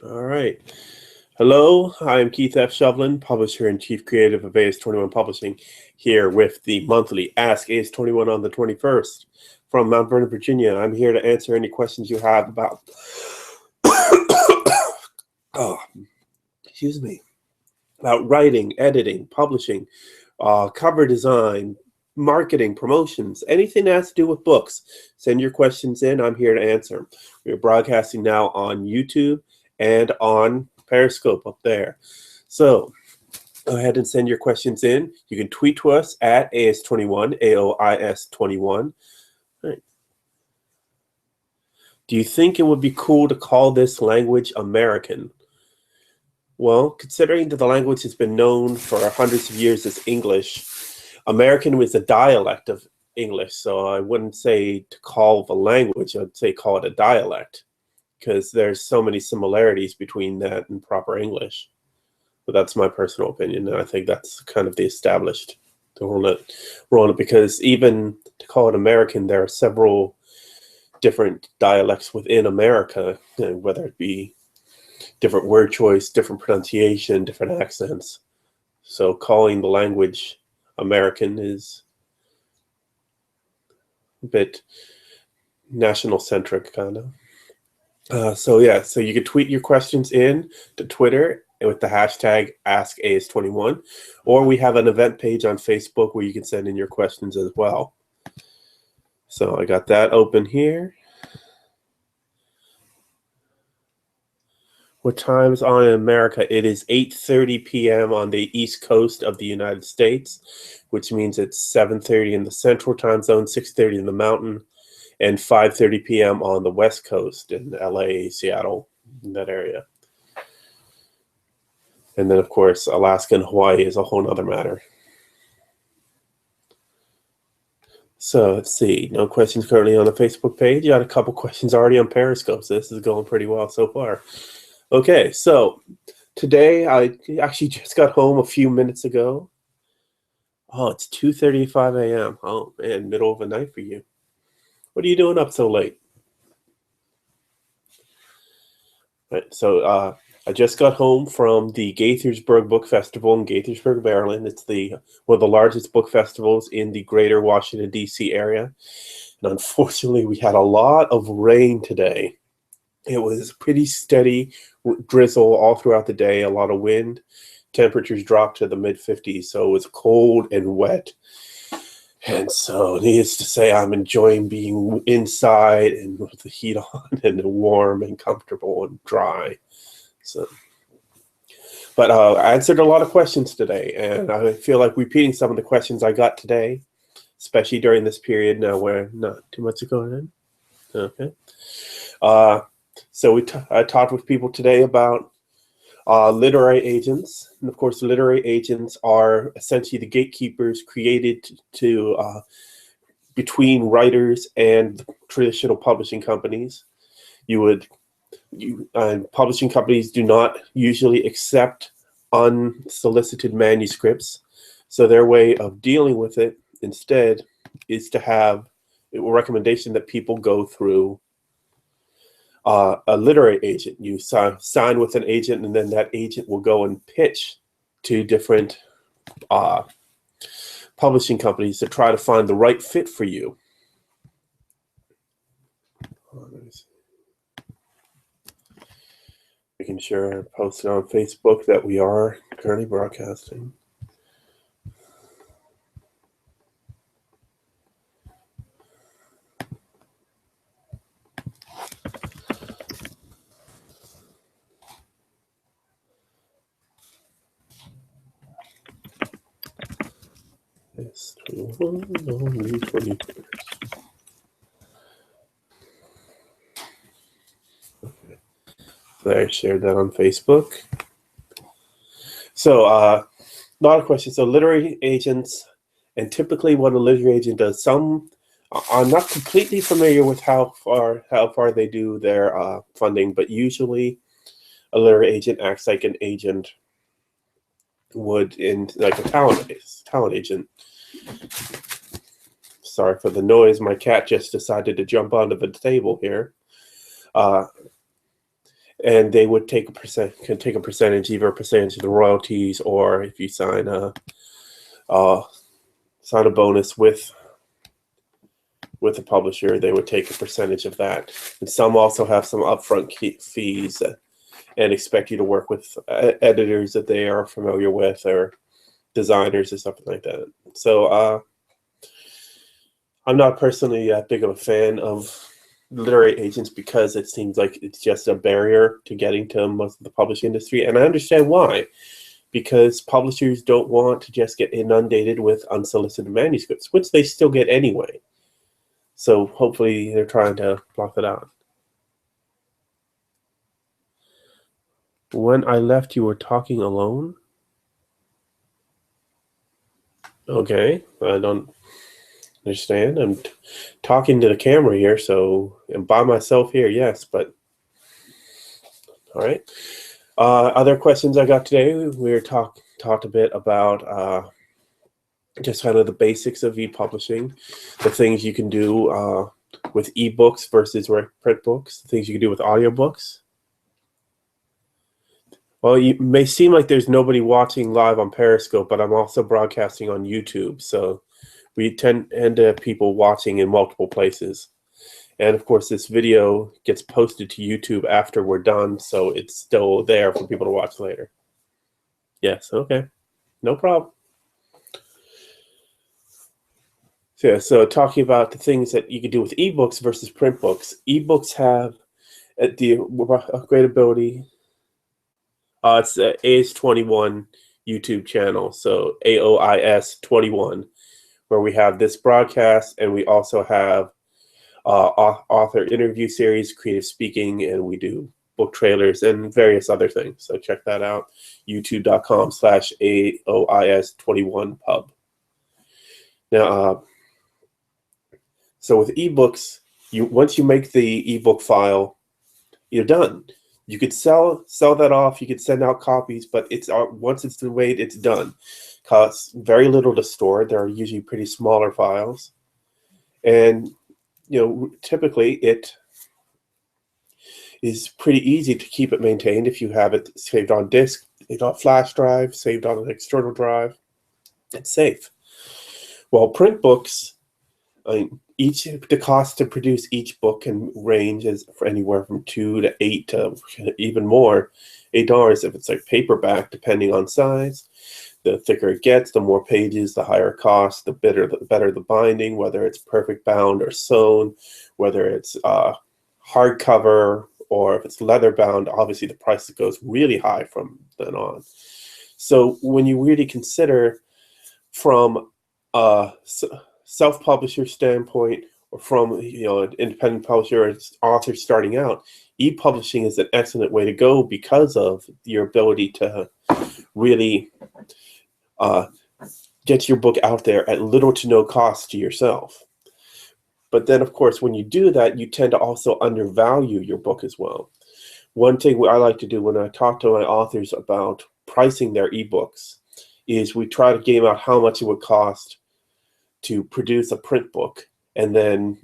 All right. Hello, I am Keith F. Shovlin, Publisher and Chief Creative of aois21 Publishing, here with the monthly Ask aois21 on the 21st from Mount Vernon, Virginia. I'm here to answer any questions you have about, oh, excuse me, about writing, editing, publishing, cover design, marketing, promotions, anything that has to do with books. Send your questions in. I'm here to answer. We're broadcasting now on YouTube and on Periscope up there. So go ahead and send your questions in. You can tweet to us at aois21, aois21. Right. Do you think it would be cool to call this language American? Well, considering that the language has been known for hundreds of years as English, American was a dialect of English, so I wouldn't say to call the language, I'd say call it a dialect, because there's so many similarities between that and proper English. But that's my personal opinion, and I think that's kind of the established to roll it, because even to call it American, there are several different dialects within America, whether it be different word choice, different pronunciation, different accents. So calling the language American is a bit national-centric, kind of. So you can tweet your questions in to Twitter with the hashtag AskAS21, or we have an event page on Facebook where you can send in your questions as well. So I got that open here. What time's on in America? It is 8:30 p.m. on the East Coast of the United States, which means it's 7:30 in the Central Time Zone, 6:30 in the Mountain, and 5:30 p.m. on the West Coast in LA, Seattle, in that area. And then, of course, Alaska and Hawaii is a whole other matter. So let's see. No questions currently on the Facebook page. You got a couple questions already on Periscope, so this is going pretty well so far. Okay, so today I actually just got home a few minutes ago. Oh, it's 2:35 a.m. Oh, man, middle of the night for you. What are you doing up so late? Right, so I just got home from the Gaithersburg Book Festival in Gaithersburg, Maryland. It's one of the largest book festivals in the greater Washington, D.C. area. And unfortunately, we had a lot of rain today. It was pretty steady drizzle all throughout the day, a lot of wind. Temperatures dropped to the mid-50s, so it was cold and wet. And so, needless to say, I'm enjoying being inside and with the heat on and warm and comfortable and dry. So, but I answered a lot of questions today, and I feel like repeating some of the questions I got today, especially during this period now where not too much is going on. Okay. So I talked with people today about literary agents. And of course, literary agents are essentially the gatekeepers created to between writers and traditional publishing companies. Publishing companies do not usually accept unsolicited manuscripts. So their way of dealing with it instead is to have a recommendation that people go through a literary agent. You sign with an agent, and then that agent will go and pitch to different publishing companies to try to find the right fit for you. Making sure I posted on Facebook that we are currently broadcasting. Yes, 21, no, 20. Okay. There, I shared that on Facebook. So, a lot of questions. So, literary agents, and typically what a literary agent does, I'm not completely familiar with how far they do their funding, but usually a literary agent acts like an agent would in like a talent agent. Sorry for the noise. My cat just decided to jump onto the table here. and they would take can take a percentage, either a percentage of the royalties, or if you sign a bonus with the publisher, they would take a percentage of that. And some also have some upfront fees and expect you to work with editors that they are familiar with, or designers or something like that. So I'm not personally that big of a fan of literary agents because it seems like it's just a barrier to getting to most of the publishing industry. And I understand why, because publishers don't want to just get inundated with unsolicited manuscripts, which they still get anyway. So hopefully they're trying to block that out. When I left, you were talking alone? Okay, I don't understand. I'm talking to the camera here, so I'm by myself here, yes, but all right. Other questions I got today, we were talked a bit about just kind of the basics of e-publishing, the things you can do with ebooks versus print books, the things you can do with audiobooks. Well, it may seem like there's nobody watching live on Periscope, but I'm also broadcasting on YouTube, so we tend to have people watching in multiple places. And of course, this video gets posted to YouTube after we're done, so it's still there for people to watch later. Yes, okay, no problem. So, yeah, so talking about the things that you can do with ebooks versus print books. Ebooks have the great ability. It's the aois21 YouTube channel, so aois21, where we have this broadcast, and we also have author interview series, creative speaking, and we do book trailers and various other things. So check that out, youtube.com/aois21pub. Now, so with ebooks, once you make the ebook file, you're done. You could sell that off. You could send out copies, but once it's made, it's done. Costs very little to store. They're usually pretty smaller files, and typically it is pretty easy to keep it maintained if you have it saved on disk, saved on flash drive, saved on an external drive. It's safe. While print books, the cost to produce each book can range for anywhere from $2 to $8 to even more, $8 if it's like paperback, depending on size. The thicker it gets, the more pages, the higher cost, the better the binding, whether it's perfect bound or sewn, whether it's hardcover or if it's leather bound. Obviously, the price goes really high from then on. So when you really consider from a self-publisher standpoint, or from an independent publisher or author starting out, e-publishing is an excellent way to go because of your ability to really get your book out there at little to no cost to yourself. But then, of course, when you do that, you tend to also undervalue your book as well. One thing I like to do when I talk to my authors about pricing their ebooks is we try to game out how much it would cost to produce a print book, and then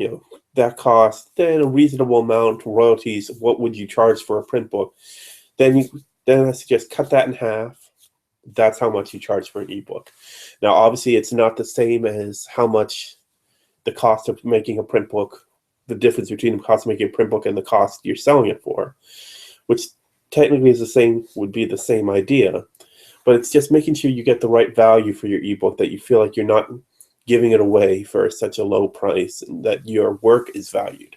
that cost, then a reasonable amount royalties. What would you charge for a print book? Then I suggest cut that in half. That's how much you charge for an ebook. Now, obviously, it's not the same as how much the cost of making a print book, the difference between the cost of making a print book and the cost you're selling it for, which technically would be the same idea. But it's just making sure you get the right value for your ebook, that you feel like you're not giving it away for such a low price, and that your work is valued.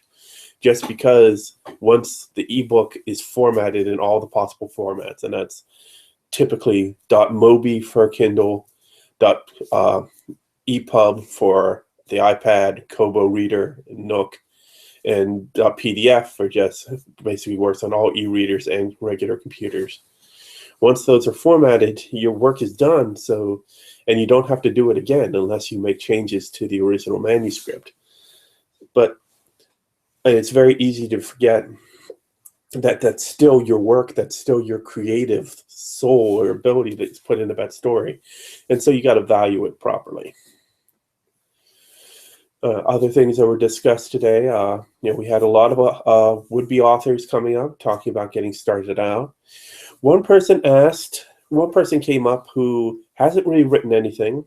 Just because once the ebook is formatted in all the possible formats, and that's typically .mobi for Kindle, .epub for the iPad, Kobo Reader, Nook, and .pdf for just basically works on all e-readers and regular computers. Once those are formatted, your work is done, and you don't have to do it again unless you make changes to the original manuscript. But it's very easy to forget that that's still your work, that's still your creative soul or ability that's put into that story. And so you got to value it properly. Other things that were discussed today, we had a lot of would-be authors coming up talking about getting started out. One person came up who hasn't really written anything.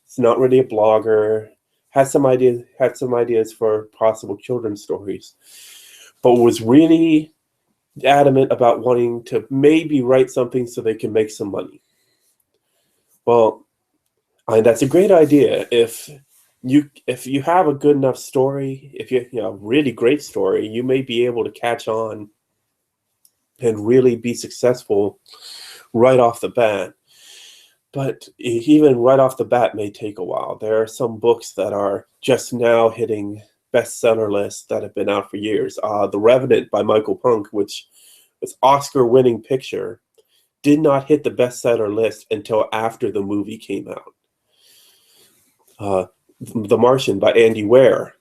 It's not really a blogger. Had some ideas for possible children's stories, but was really adamant about wanting to maybe write something so they can make some money. Well, that's a great idea. If you have a good enough story, if you a really great story, you may be able to catch on and really be successful right off the bat. But even right off the bat may take a while. There are some books that are just now hitting bestseller lists that have been out for years. The Revenant by Michael Punk, which was Oscar-winning picture, did not hit the bestseller list until after the movie came out. The Martian by Andy Weir,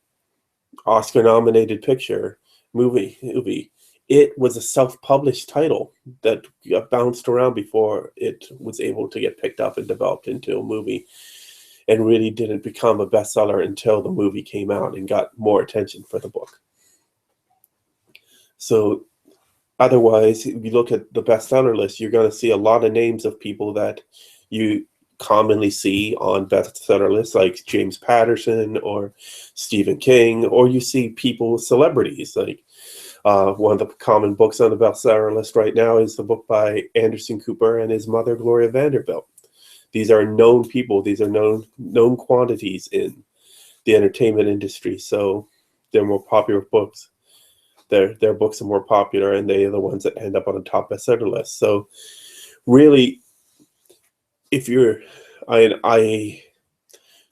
Oscar-nominated picture, movie. It was a self-published title that bounced around before it was able to get picked up and developed into a movie, and really didn't become a bestseller until the movie came out and got more attention for the book. So otherwise, if you look at the bestseller list, you're going to see a lot of names of people that you commonly see on bestseller lists, like James Patterson or Stephen King, or you see people, celebrities, like one of the common books on the bestseller list right now is the book by Anderson Cooper and his mother, Gloria Vanderbilt. These are known people. These are known quantities in the entertainment industry. So they're more popular books. Their books are more popular, and they are the ones that end up on the top bestseller list. So really, if I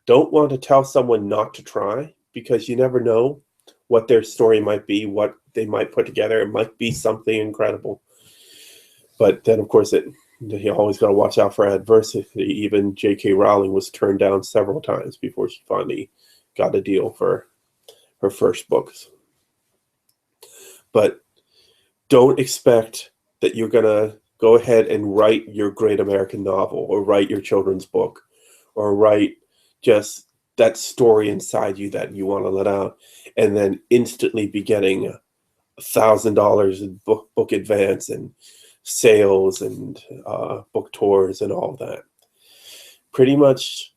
don't want to tell someone not to try, because you never know what their story might be, what they might put together. It might be something incredible. But then, of course, you always got to watch out for adversity. Even J.K. Rowling was turned down several times before she finally got a deal for her first books. But don't expect that you're going to go ahead and write your great American novel, or write your children's book, or write just that story inside you that you want to let out, and then instantly be getting $1,000 in book advance and sales and book tours and all that. Pretty much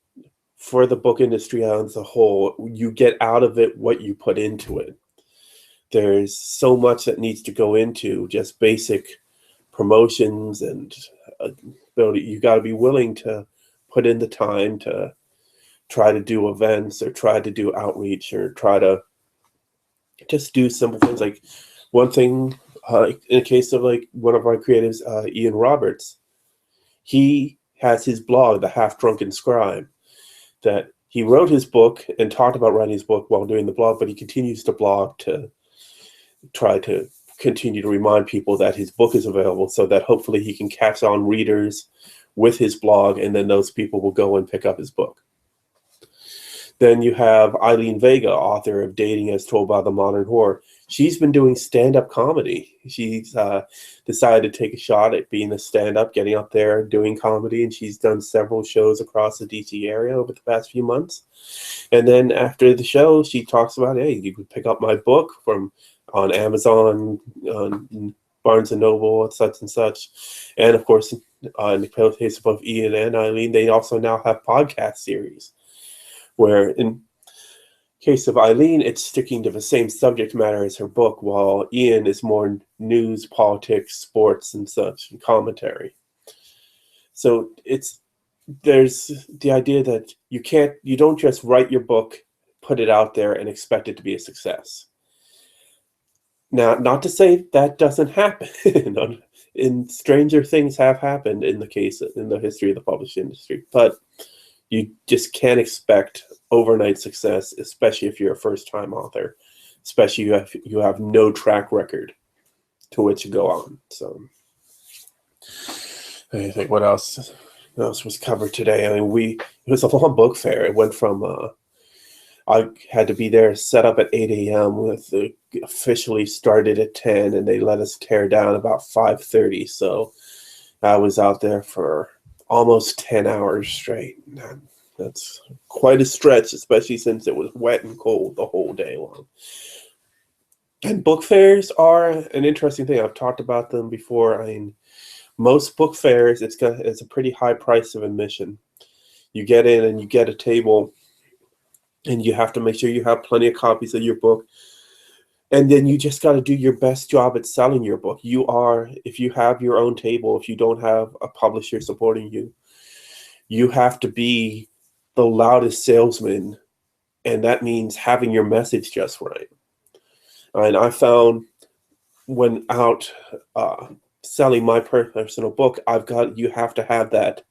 for the book industry as a whole, you get out of it what you put into it. There's so much that needs to go into just basic promotions, and you got to be willing to put in the time to try to do events, or try to do outreach, or try to just do simple things. Like one thing, in the case of like one of our creatives, Ian Roberts, he has his blog, The Half Drunken Scribe, that he wrote his book and talked about writing his book while doing the blog, but he continues to blog to try to continue to remind people that his book is available, so that hopefully he can catch on readers with his blog, and then those people will go and pick up his book. Then you have Eileen Vega, author of Dating as Told by the Modern Whore. She's been doing stand-up comedy. She's decided to take a shot at being a stand-up, getting up there, doing comedy, and she's done several shows across the DC area over the past few months. And then after the show, she talks about, hey, you can pick up my book on Amazon, on Barnes & Noble, and such. And of course, in the case of both Ian and Eileen, they also now have podcast series, where in case of Eileen, it's sticking to the same subject matter as her book, while Ian is more news, politics, sports, and such, and commentary. So there's the idea that you don't just write your book, put it out there, and expect it to be a success. Now, not to say that doesn't happen. And stranger things have happened in the history of the publishing industry, but you just can't expect overnight success, especially if you're a first-time author, especially if you have no track record to which to go on. So, I think what else was covered today? I mean, it was a long book fair. It went from I had to be there set up at 8 a.m. Officially started at 10, and they let us tear down about 5:30. So I was out there for almost 10 hours straight. That's quite a stretch, especially since it was wet and cold the whole day long. And book fairs are an interesting thing. I've talked about them before. I mean, most book fairs, it's a pretty high price of admission. You get in and you get a table, and you have to make sure you have plenty of copies of your book. And then you just got to do your best job at selling your book. If you have your own table, if you don't have a publisher supporting you, you have to be the loudest salesman, and that means having your message just right. And I found when out selling my personal book, you have to have that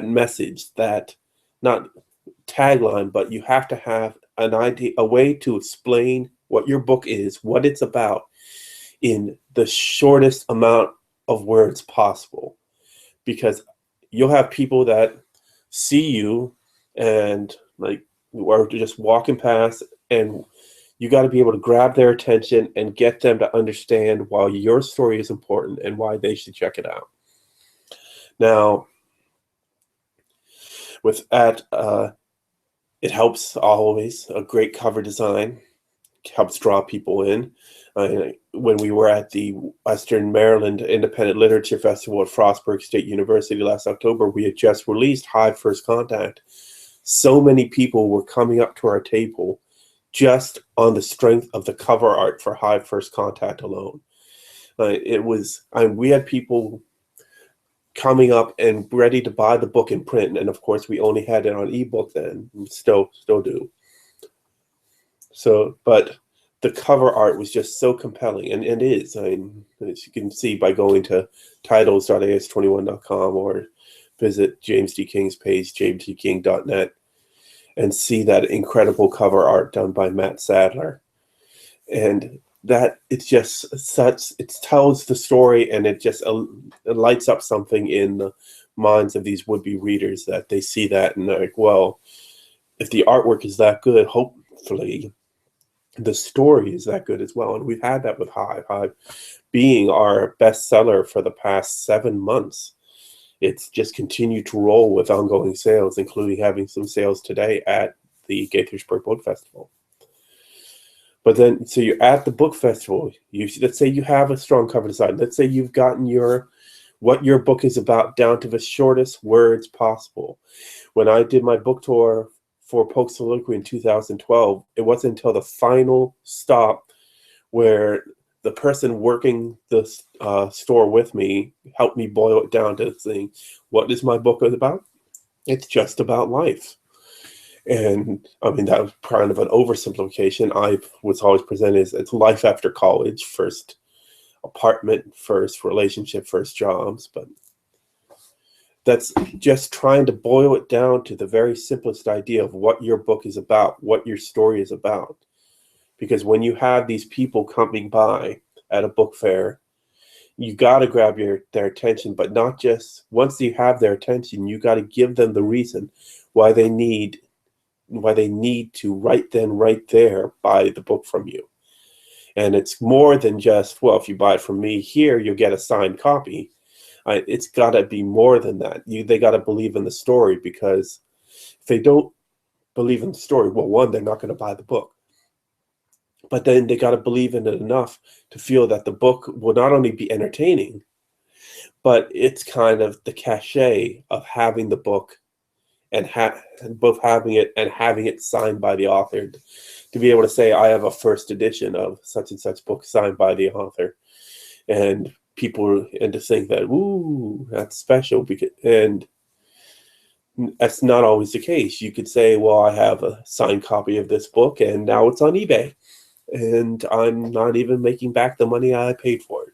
message, that not tagline, but you have to have an idea, a way to explain what your book is, what it's about, in the shortest amount of words possible. Because you'll have people that see you and like are just walking past, and you got to be able to grab their attention and get them to understand why your story is important and why they should check it out. Now, with that, it helps always. A great cover design helps draw people in. When we were at the Western Maryland Independent Literature Festival at Frostburg State University last October, we had just released Hive First Contact. So many people were coming up to our table just on the strength of the cover art for Hive First Contact alone. We had people coming up and ready to buy the book in print, and of course we only had it on ebook then, still do. So, but the cover art was just so compelling, and it is. I mean, as you can see by going to titles.aois21.com or visit James D. King's page, jamesdking.net, and see that incredible cover art done by Matt Sadler. And that it's just such, it tells the story, and it just it lights up something in the minds of these would-be readers, that they see that and they're like, well, if the artwork is that good, hopefully the story is that good as well. And we've had that with Hive. Hive being our bestseller for the past 7 months. It's just continued to roll with ongoing sales, including having some sales today at the Gaithersburg Book Festival. But then, so you're at the book festival, let's say you have a strong cover design. Let's say you've gotten what your book is about down to the shortest words possible. When I did my book tour for Polk Soliloquy in 2012, it wasn't until the final stop where the person working the store with me helped me boil it down to saying, what is my book about? It's just about life. And I mean, that was kind of an oversimplification. I was always presented as it's life after college, first apartment, first relationship, first jobs. But that's just trying to boil it down to the very simplest idea of what your book is about, what your story is about. Because when you have these people coming by at a book fair, you got to grab their attention, but not just once you have their attention, you got to give them the reason why they need to right then, right there, buy the book from you. And it's more than just, well, if you buy it from me here, you'll get a signed copy. It's got to be more than that. They got to believe in the story, because if they don't believe in the story, well, one, they're not going to buy the book. But then they got to believe in it enough to feel that the book will not only be entertaining, but it's kind of the cachet of having the book and both having it and having it signed by the author, to be able to say, I have a first edition of such and such book signed by the author, and people, and to think that, ooh, that's special, and that's not always the case. You could say, well, I have a signed copy of this book and now it's on eBay, and I'm not even making back the money I paid for it.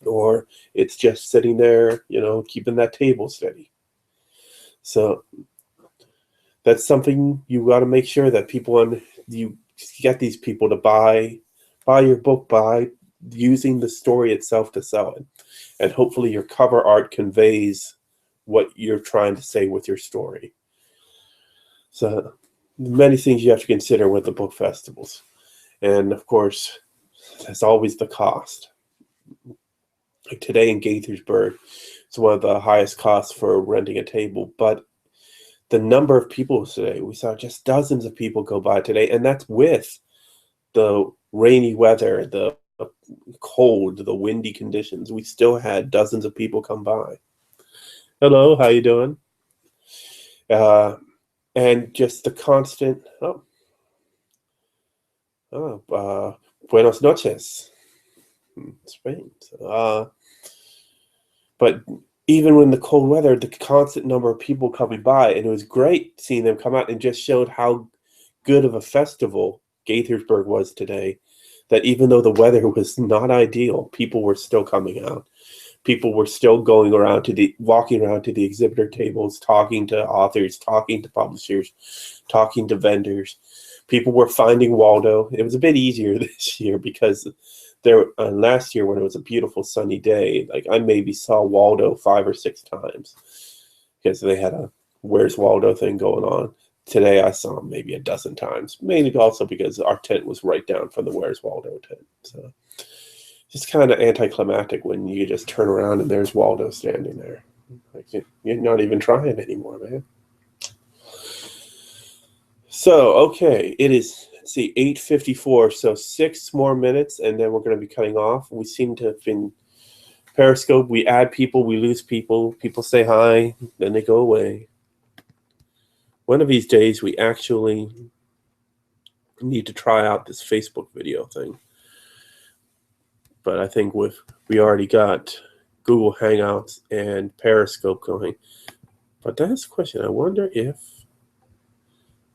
Or it's just sitting there, keeping that table steady. So that's something you got to make sure that you get these people to buy your book by using the story itself to sell it. And hopefully your cover art conveys what you're trying to say with your story. So many things you have to consider with the book festivals. And of course, there's always the cost. Like today in Gaithersburg, it's one of the highest costs for renting a table, but the number of people today, we saw just dozens of people go by today, and that's with the rainy weather, the cold, the windy conditions. We still had dozens of people come by. Hello, how you doing? And just the constant, buenos noches. Spain. But even when the cold weather, the constant number of people coming by, and it was great seeing them come out, and just showed how good of a festival Gaithersburg was today. That even though the weather was not ideal, people were still coming out. People were still going around walking around to the exhibitor tables, talking to authors, talking to publishers, talking to vendors. People were finding Waldo. It was a bit easier this year because last year when it was a beautiful sunny day, like I maybe saw Waldo 5 or 6 times because they had a Where's Waldo thing going on. Today I saw him maybe a dozen times, mainly also because our tent was right down from the Where's Waldo tent. So just kind of anticlimactic when you just turn around and there's Waldo standing there. Like you're not even trying anymore, man. So, okay, it is, let's see, 8:54, so 6 more minutes, and then we're going to be cutting off. We seem to have been Periscope. We add people, we lose people. People say hi, then they go away. One of these days, we actually need to try out this Facebook video thing. But I think we already got Google Hangouts and Periscope going. But that's the question. I wonder if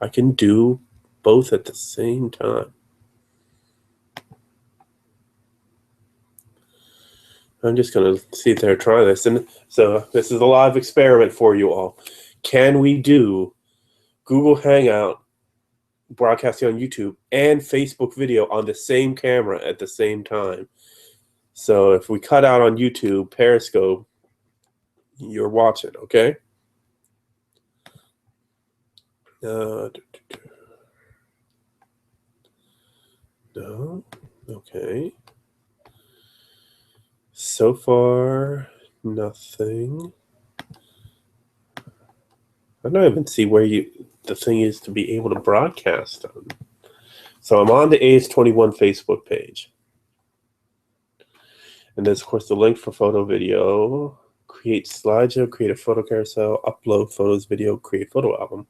I can do both at the same time. I'm just going to see if they're trying this. And so this is a live experiment for you all. Can we do Google Hangout broadcasting on YouTube and Facebook video on the same camera at the same time? So if we cut out on YouTube, Periscope, you're watching, okay? No, okay. So far, nothing. I don't even see where the thing is to be able to broadcast on. So I'm on the aois21 Facebook page. And there's, of course, the link for photo video, create slideshow, create a photo carousel, upload photos, video, create photo album.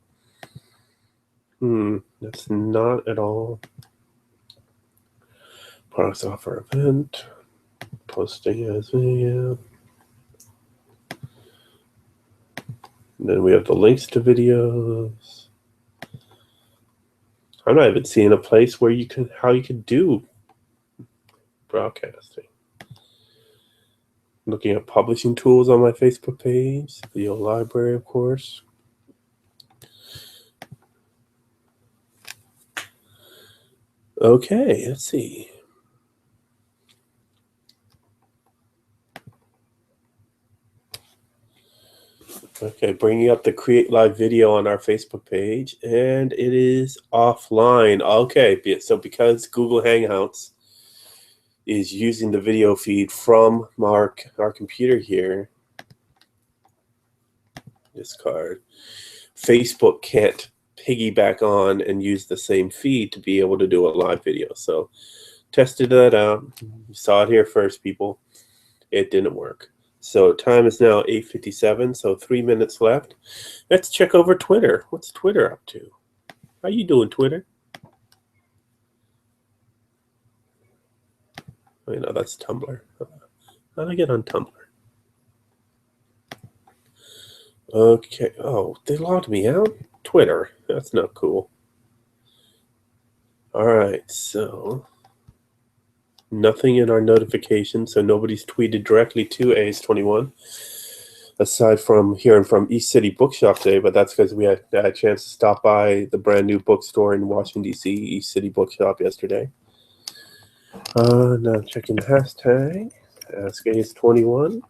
That's not at all. Products offer event, posting as video. And then we have the links to videos. I'm not even seeing a place where how you could do broadcasting. Looking at publishing tools on my Facebook page, video library, of course. Okay, let's see. Okay, bringing up the Create Live video on our Facebook page, and it is offline. Okay, so because Google Hangouts is using the video feed from our computer here, this card, Facebook can't piggyback on and use the same feed to be able to do a live video. So tested that out. You saw it here first, people. It didn't work. So time is now 8:57, so 3 minutes left. Let's check over Twitter. What's Twitter up to? How you doing, Twitter? Oh, no, that's Tumblr. How do I get on Tumblr? Okay. Oh, they logged me out? Twitter. That's not cool. All right, so nothing in our notifications, so nobody's tweeted directly to aois21, aside from hearing from East City Bookshop today, but that's because we had a chance to stop by the brand new bookstore in Washington, D.C., East City Bookshop yesterday. Now checking the hashtag, Ask aois21.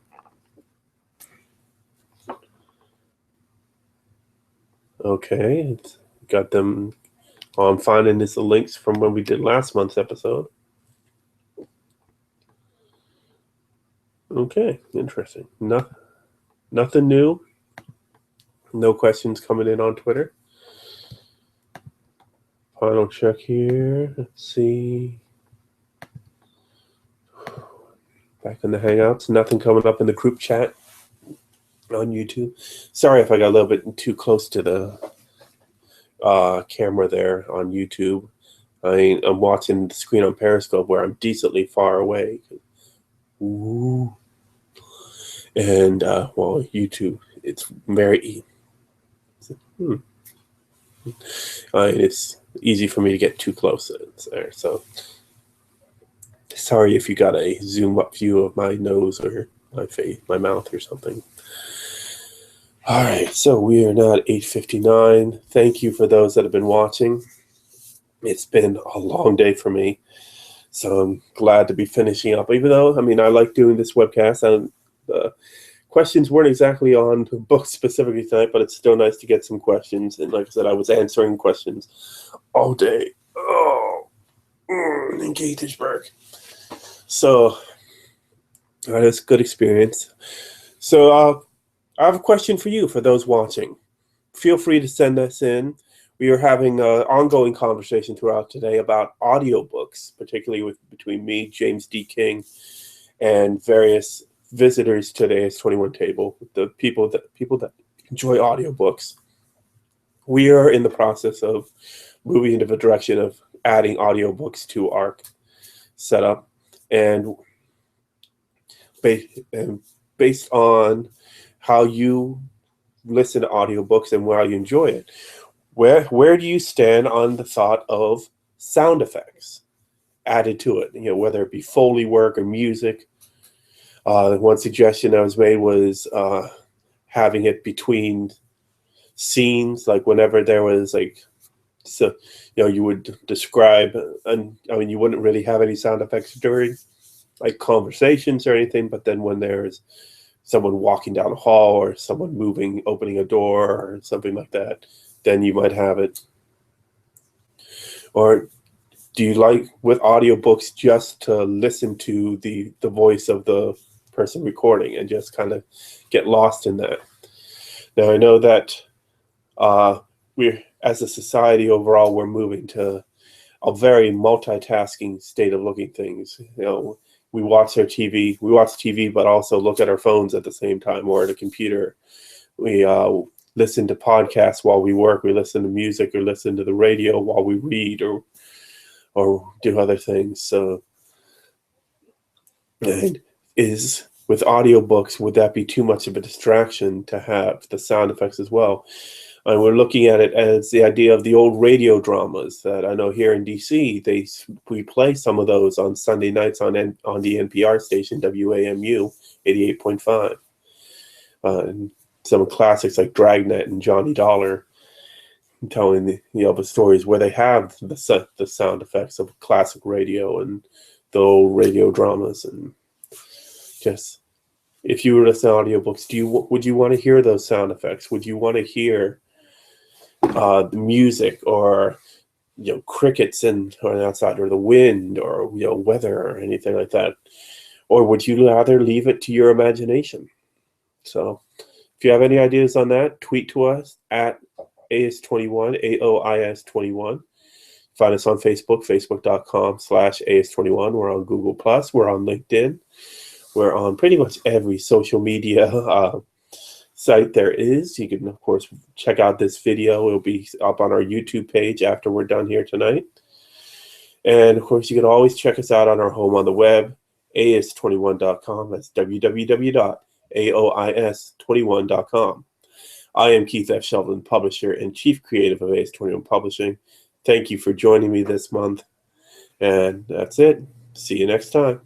Okay, it's got them. All I'm finding is the links from when we did last month's episode. Okay, interesting. Nothing new. No questions coming in on Twitter. Final check here. Let's see. Back in the Hangouts. Nothing coming up in the group chat on YouTube. Sorry if I got a little bit too close to the camera there on YouTube. I'm watching the screen on Periscope where I'm decently far away. Ooh. And, well, YouTube, it's very it's easy for me to get too close there. So sorry if you got a zoom up view of my nose or my face, my mouth or something. All right, so we are now at 8:59. Thank you for those that have been watching. It's been a long day for me, so I'm glad to be finishing up. Even though, I mean, I like doing this webcast, and the questions weren't exactly on books specifically tonight, but it's still nice to get some questions. And like I said, I was answering questions all day. Oh, in Gaithersburg. So that's a good experience. So I have a question for you, for those watching. Feel free to send us in. We are having an ongoing conversation throughout today about audiobooks, particularly between me, James D. King, and various visitors to the aois21 table, the people that enjoy audiobooks. We are in the process of moving into the direction of adding audiobooks to our setup, and based on how you listen to audiobooks and how you enjoy it, where do you stand on the thought of sound effects added to it? You know, whether it be Foley work or music. One suggestion that was made was having it between scenes, like whenever there was so you would describe, and I mean, you wouldn't really have any sound effects during like conversations or anything, but then when there's someone walking down a hall or someone moving, opening a door or something like that, then you might have it. Or do you like with audiobooks just to listen to the voice of the person recording and just kind of get lost in that? Now, I know that we're, as a society overall, we're moving to a very multitasking state of looking things. You know, we watch TV, but also look at our phones at the same time, or at a computer. We listen to podcasts while we work. We listen to music or listen to the radio while we read or do other things. So, and with audiobooks, would that be too much of a distraction to have the sound effects as well? And we're looking at it as the idea of the old radio dramas that I know here in DC, we play some of those on Sunday nights on the NPR station, WAMU 88.5. And some classics like Dragnet and Johnny Dollar, telling the stories where they have the sound effects of classic radio and the old radio dramas. And just, if you were to listen to audiobooks, would you want to hear those sound effects? Would you want to hear the music, or crickets or outside, or the wind, or weather, or anything like that? Or would you rather leave it to your imagination? So if you have any ideas on that, tweet to us at aois21, aois21. Find us on Facebook, facebook.com/aois21. We're on Google+. We're on LinkedIn. We're on pretty much every social media site there is. You can, of course, check out this video. It'll be up on our YouTube page after we're done here tonight. And, of course, you can always check us out on our home on the web, aois21.com. That's www.aois21.com. I am Keith F. Shovlin, publisher and chief creative of aois21 Publishing. Thank you for joining me this month. And that's it. See you next time.